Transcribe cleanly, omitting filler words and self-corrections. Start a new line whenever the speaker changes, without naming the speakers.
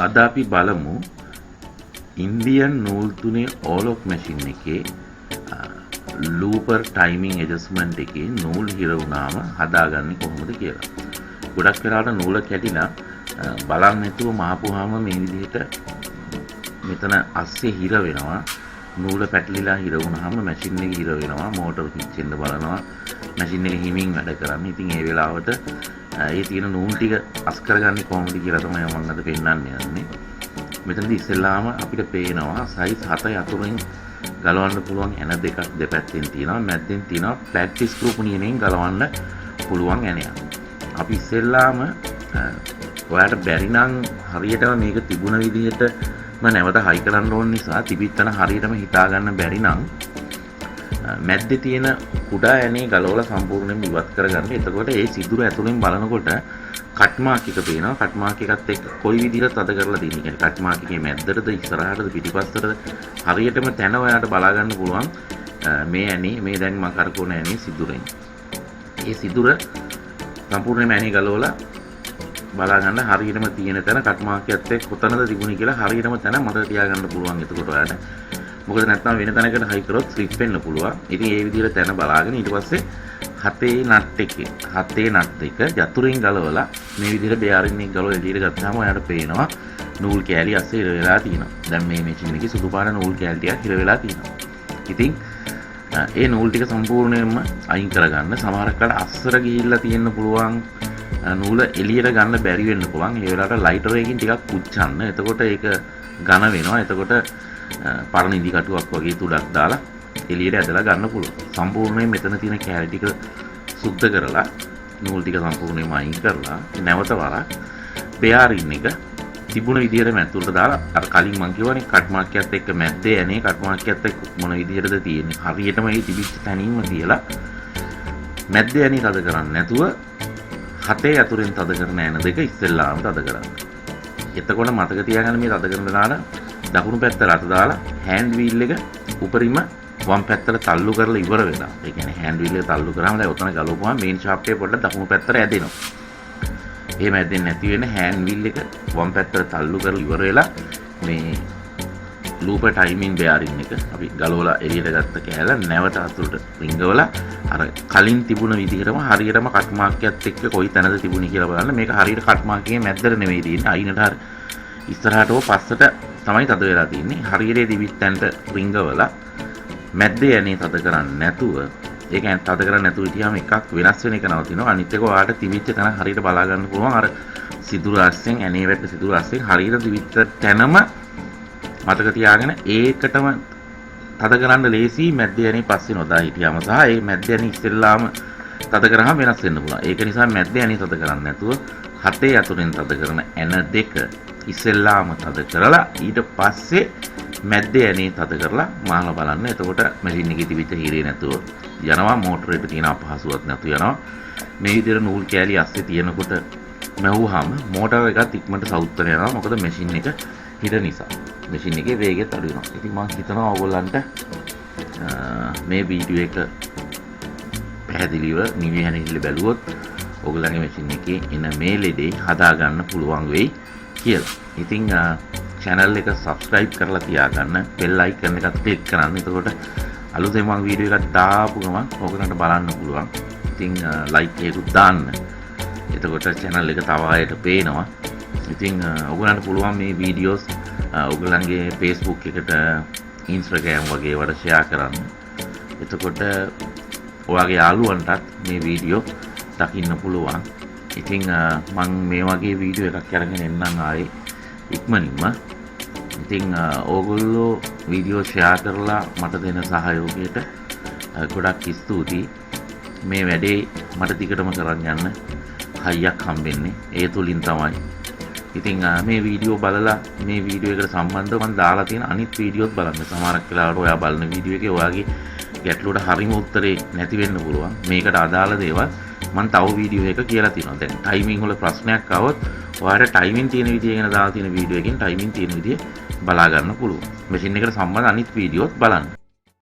අද අපි බලමු ඉන්දියන් නූල් තුනේ ඕලොක් මැෂින් එකේ ලූපර් ටයිමිං ඇඩ්ජස්ට්මන්ට් එකේ නූල් හිර වුණාම හදාගන්නේ කොහොමද කියලා. ගොඩක් වෙලාවට නූල කැඩිලා බලන්න නැතුව මහපුවාම මේ විදිහට මෙතන අස්සේ හිර වෙනවා. නූල පැටලිලා හිර වුණාම මැෂින් එක හිර වෙනවා. මෝටර පිච්චෙන්න බලනවා. මැෂින් එක හිමින් වැඩ කරන්නේ. ඉතින් ඒ වෙලාවට ඒ තියෙන නූල් ටික අස් කරගන්නේ කොහොමද කියලා තමයි මම අද පෙන්නන්න යන්නේ. මෙතනදී ඉස්සෙල්ලාම අපිට පේනවා සයිස් 7 අතුරින් ගලවන්න පුළුවන් ඇන දෙකක් දෙපැත්තෙන් තියෙනවා. මැද්දෙන් තියෙනවා ෆ්ලැට් ස්ක්‍රූ පුනියනෙන් ගලවන්න පුළුවන් ඇණයක්. අපි ඉස්සෙල්ලාම ඔයාලට බැරි නම් හරියටම මේක තිබුණ විදිහට නැවත හයි කරන්න ඕන නිසා තිබිත්තන හරියටම හිතා ගන්න බැරි නම් මැද්දේ තියෙන කුඩා ඇනේ ගලවලා සම්පූර්ණයෙන්ම ඉවත් කරගන්න. එතකොට ඒ සිදුර ඇතුලෙන් බලනකොට කට් මාක් එක පේනවා. කට් මාක් එකත් එක්ක කොයි විදිහට අද කරලා තියෙන. කියන්නේ කට් මාක් එකේ මැද්දටද ඉස්සරහටද පිටිපස්සටද හරියටම තැන ඔයාලට බලා ගන්න පුළුවන්. මේ ඇනේ මේ දැන් මම කරකවන ඇනේ සිදුරෙන්. ඒ සිදුර සම්පූර්ණයෙන්ම ඇනේ ගලවලා බලා ගන්න හරියටම තියෙන තැන කට් මාක් එකත් එක්ක කොතනද තිබුණේ කියලා හරියටම තැන මතක තියාගන්න පුළුවන්. එතකොට ඔයාලට මොකද නැත්නම් වෙන තැනකට හයි කරොත් ස්ලිප් වෙන්න පුළුවන්. ඉතින් ඒ විදිහට තැන බලාගෙන ඊට පස්සේ හතේ නට් එක යතුරින් ගලවලා මේ විදිහට බෙයාරින් එක ගලවලා එළියට ගත්තාම ඔයාලට පේනවා නූල් කෑලි අස්සේ ඉර වෙලා තියෙනවා. දැන් මේ මැෂින් එකේ සුදු පාට නූල් කෑලි ටිකක් ඉර වෙලා තියෙනවා. ඉතින් ඒ නූල් ටික සම්පූර්ණයෙන්ම අයින් කරගන්න. සමහරක් වෙලාවට අස්සර ගිහිල්ලා තියෙන්න පුළුවන්. නූල එළියට ගන්න බැරි වෙන්න පුළුවන්. ඒ වෙලාවට ලයිටර් එකකින් ටිකක් පුච්චන්න. එතකොට ඒක ඝන වෙනවා. එතකොට පරණ ඉදි කටුවක් වගේ තුඩක් දාලා එළියට ඇදලා ගන්න පුළුවන්. සම්පූර්ණයෙන් මෙතන තියෙන කැලි ටික සුද්ධ කරලා නූල් ටික සම්පූර්ණයෙන්ම අයින් කරලා නැවත වරක් බෙයාරින් එක තිබුණ විදිහට මැද්දට දාලා අර කලින් මම කියවනේ කට් මාක් එකත් එක්ක මැද්දේ ඇනේ කට් මාක් එකත් එක්ක මොන විදිහටද තියෙන්නේ හරියටම මේ තිබිච්ච තැනින්ම තියලා මැද්දේ ඇනේ තද කරන්නේ නැතුව හතේ අතුරෙන් තද කරන ඇන දෙක ඉස්සෙල්ලාම තද කරන්න. එතකොට මතක තියාගන්න මේ තද කරන දාලා දකුණු පැත්ත රට දාලා හෑන්ඩ් වීල් එක උඩරිම වම් පැත්තට තල්ලු කරලා ඉවර වෙනවා. ඒ කියන්නේ හෑන්ඩ් වීල් එක තල්ලු කරාම දැන් උතන ගලවපුවාම මේන් ෂාෆ්ට් එක පොඩ්ඩක් දකුණු පැත්තට ඇදෙනවා. එහෙම ඇදෙන්නේ නැති වෙන හෑන්ඩ් වීල් එක වම් පැත්තට තල්ලු කරලා ඉවර වෙලා මේ ලූපර් ටයිමින් බෙයාරින් එක අපි ගලවලා එළියට ගත්ත කෑල්ල නැවත අතුරට රිංගවලා අර කලින් තිබුණ විදිහටම හරියටම කට් මාක් එකත් එක්ක කොයි තැනද තිබුණේ කියලා බලන්න. මේක හරියට කට් මාක් එකේ මැද්දට නෙවෙයි තියෙන්නේ. අයිනට හරි ඉස්සරහට හෝ පස්සට තමයි තද වෙලා තියෙන්නේ. හරියට දිවිත්තන්ට රිංගවලා මැද්දේ ඇනේ තද කරන්නේ නැතුව ඒ කියන්නේ තද කරන්නේ නැතුව හිටියාම එකක් වෙනස් වෙන එක නවතිනවා. අනිත් එක ඔයාලට තිබිච්ච තැන හරියට බලා ගන්න පුළුවන්. අර සිදුරු අස්සෙන් ඇනේ වැට සිදුරු අස්සෙන් හරියට තිබිච්ච තැනම මතක තියාගෙන ඒකටම තද කරන්න ලේසි. මැද්දේ ඇනේ පස්සේ නොදා හිටියාම සහ ඒ මැද්දේ ඇනේ ඉස්සෙල්ලාම තද කරාම වෙනස් වෙන්න පුළුවන්. ඒක නිසා මැද්දේ ඇනේ තද කරන්නේ නැතුව හතේ අතුරෙන් තද කරන ඇන දෙක ඉස්සෙල්ලාම තද කරලා ඊට පස්සේ මැද්දේ ඇනේ තද කරලා මාලා බලන්න. එතකොට මැෂින් එකේ තිබිච්ච හිරේ නැතුව යනවා. මෝටරේට තියෙන අපහසුවක් නැතුව යනවා. මේ විදිහට නූල් කෑලි අස්සේ තියෙනකොට මැවුවාම මෝටර එකත් ඉක්මනට සවුත්තර යනවා. මොකද මැෂින් එක හිර නිසා. මැෂින් එකේ වේගයත් අඩු වෙනවා. ඉතින් මම හිතනවා ඕගොල්ලන්ට මේ වීඩියෝ එක පැහැදිලිව නිවිහැනහිල්ල බැලුවොත් ඕගොල්ලන්ගේ මැෂින් එකේ එන මේ ලෙඩේ හදා ගන්න පුළුවන් වෙයි කියලා. ඉතින් channel එක subscribe කරලා තියාගන්න. bell icon එකත් click කරන්න. එතකොට අලුතෙන් මම වීඩියෝ එකක් දාපු ගමන් ඕගොල්ලන්ට බලන්න පුළුවන්. ඉතින් like එකකුත් දාන්න. එතකොට channel එක තව අයට පේනවා. ඉතින් ඕගොල්ලන්ට පුළුවන් මේ වීඩියෝස් ඕගොල්ලන්ගේ Facebook එකට Instagram වගේ වල share කරන්න. එතකොට ඔයාගේ යාළුවන්ටත් මේ වීඩියෝ දකින්න පුළුවන්. ඉතින් මම මේ වගේ වීඩියෝ එකක් අරගෙන එන්නම් ආයේ ඉක්මනින්ම. ඉතින් ඕගොල්ලෝ වීඩියෝ ෂෙයා කරලා මට දෙන සහයෝගයට ගොඩක් ස්තුතියි. මේ වැඩේ මට දිගටම කරන් යන්න හයියක් හම්බෙන්නේ ඒ තුලින් තමයි. ඉතින් මේ වීඩියෝ බලලා මේ වීඩියෝ එකට සම්බන්ධව මම දාලා තියෙන අනිත් වීඩියෝත් බලන්න. සමහරක් වෙලාවට ඔයා බලන වීඩියෝ එකේ ඔයාගේ ගැටලුවට හරිම උත්තරේ නැති වෙන්න පුළුවන්. මේකට අදාළ දේවල් මම තව වීඩියෝ එක කියලා තියෙනවා. දැන් ටයිමින් වල ප්‍රශ්නයක් ආවොත් ඔයාලට ටයිමින් තියෙන විදිය ගැන දාලා තියෙන වීඩියෝ එකෙන් ටයිමින් තියෙන විදිය බලා ගන්න පුළුවන්. මැෂින් එකට සම්බන්ධ අනිත් වීඩියෝත් බලන්න.